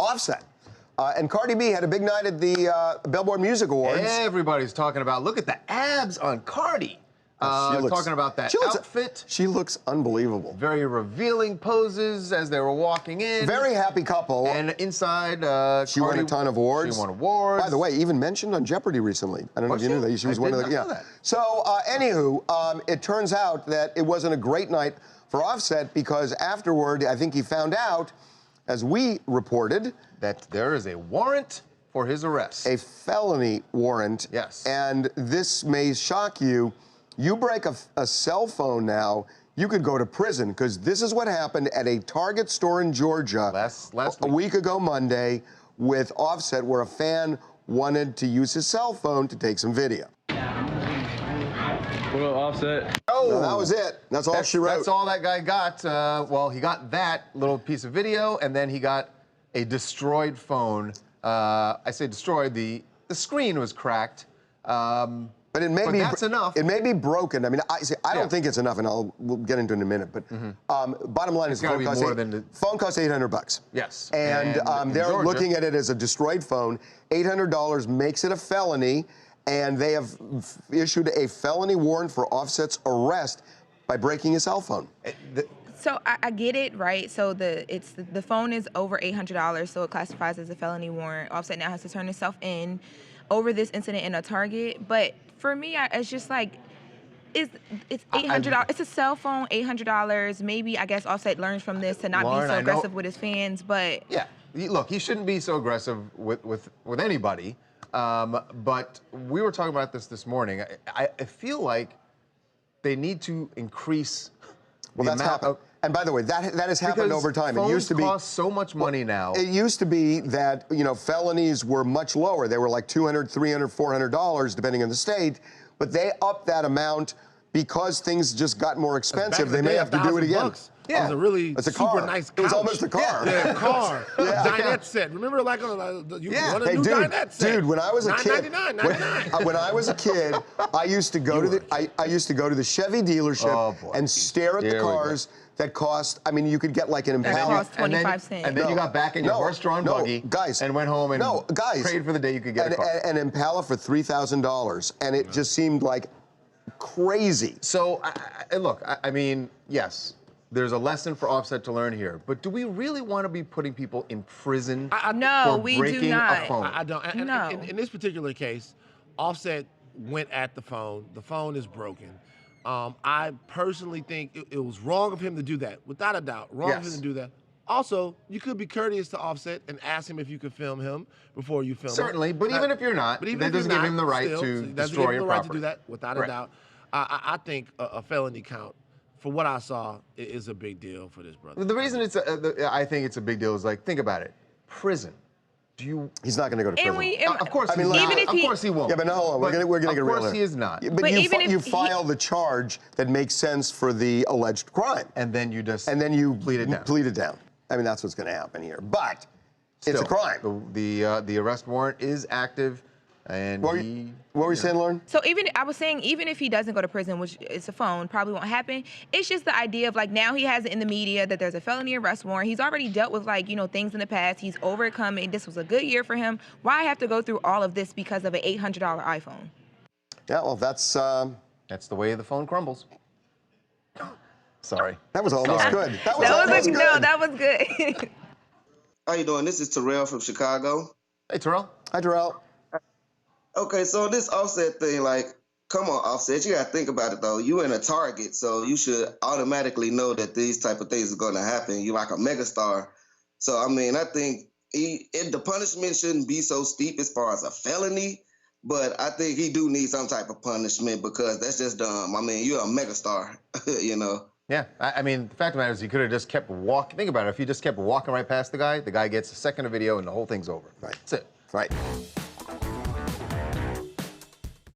Offset. And Cardi B had a big night at the Billboard Music Awards. Everybody's talking about, look at the abs on Cardi. Talking about that outfit. She looks unbelievable. Very revealing poses as they were walking in. Very happy couple. And inside, she won a ton of awards. She won awards. By the way, even mentioned on Jeopardy recently. I don't know if you knew that. She was one of the, That. So, anywho, it turns out that it wasn't a great night for Offset because afterward, I think he found out, as we reported, that there is a warrant for his arrest. A felony warrant. Yes. And this may shock you. You break a cell phone now, you could go to prison, because this is what happened at a Target store in Georgia a week ago Monday with Offset, where a fan wanted to use his cell phone to take some video. What up, Offset? Oh, no, that was it. That's all she wrote. That's all that guy got. Well, he got that little piece of video, and then he got a destroyed phone. I say destroyed. The screen was cracked. But it may be that's enough. It may be broken. I mean, I don't think it's enough, and we'll get into it in a minute. But bottom line is, phone costs $800. Yes. And they're looking at it as a destroyed phone. $800 makes it a felony, and they have issued a felony warrant for Offset's arrest by breaking his cell phone. So I get it, right? So the phone is over $800, so it classifies as a felony warrant. Offset now has to turn himself in over this incident in a Target, but for me, it's just like, it's $800. It's a cell phone, $800. Maybe, I guess, Offset learns from this to not be so aggressive with his fans, but... Yeah, look, he shouldn't be so aggressive with anybody, but we were talking about this morning. I feel like they need to increase the amount of... And by the way, that has happened over time. Phones it used to be cost so much money now. It used to be that, you know, felonies were much lower. They were like $200, $300, $400, depending on the state. But they upped that amount because things just got more expensive. They may have to do it again. Yeah, it was a really super nice couch. It was almost a car. Yeah, a car. Dinette set. Remember, like on a new dinette set. Dude, when I was a kid, $9.99. when I was a kid, I used to go to the Chevy dealership and stare at the cars that cost. I mean, you could get like an Impala. That cost 25 cents. And then you got back in your horse-drawn buggy, and went home and prayed for the day you could get a car. An Impala for $3,000, and it just seemed like crazy. So, look, I mean, yes. There's a lesson for Offset to learn here, but do we really want to be putting people in prison for breaking a phone? I don't. In this particular case, Offset went at the phone. The phone is broken. I personally think it was wrong of him to do that, without a doubt. Wrong of him to do that. Also, you could be courteous to Offset and ask him if you could film him before you film him. Certainly, but even if you're not, that doesn't give him the right to destroy your property. Right to do that, without a doubt. I think a felony count, for what I saw, is a big deal for this brother. The reason I think it's a big deal is, like, think about it. Prison. He's not going to go to prison. Of course, of course he won't. Yeah, but no, we're going to get real. Of course he is not. But you file the charge that makes sense for the alleged crime, and then you just plead it down. I mean, that's what's going to happen here. But it's a crime. The arrest warrant is active, and what were you saying, Lauren? So I was saying, even if he doesn't go to prison, which is a phone, probably won't happen. It's just the idea of, like, now he has it in the media that there's a felony arrest warrant. He's already dealt with, like, you know, things in the past. He's overcome it. This was a good year for him. Why have to go through all of this because of an $800 iPhone? Yeah, well, that's the way the phone crumbles. Sorry. That was almost good. That was good. How you doing? This is Terrell from Chicago. Hey, Terrell. Hi, Terrell. Okay, so this Offset thing, like, come on, Offset, you gotta think about it though. You in a Target, so you should automatically know that these type of things are gonna happen. You're like a megastar. So, I mean, I think the punishment shouldn't be so steep as far as a felony, but I think he do need some type of punishment because that's just dumb. I mean, you're a megastar, you know? Yeah, I mean, the fact of the matter is he could have just kept walking. Think about it. If he just kept walking right past the guy gets a second of video and the whole thing's over. Right. That's it. Right.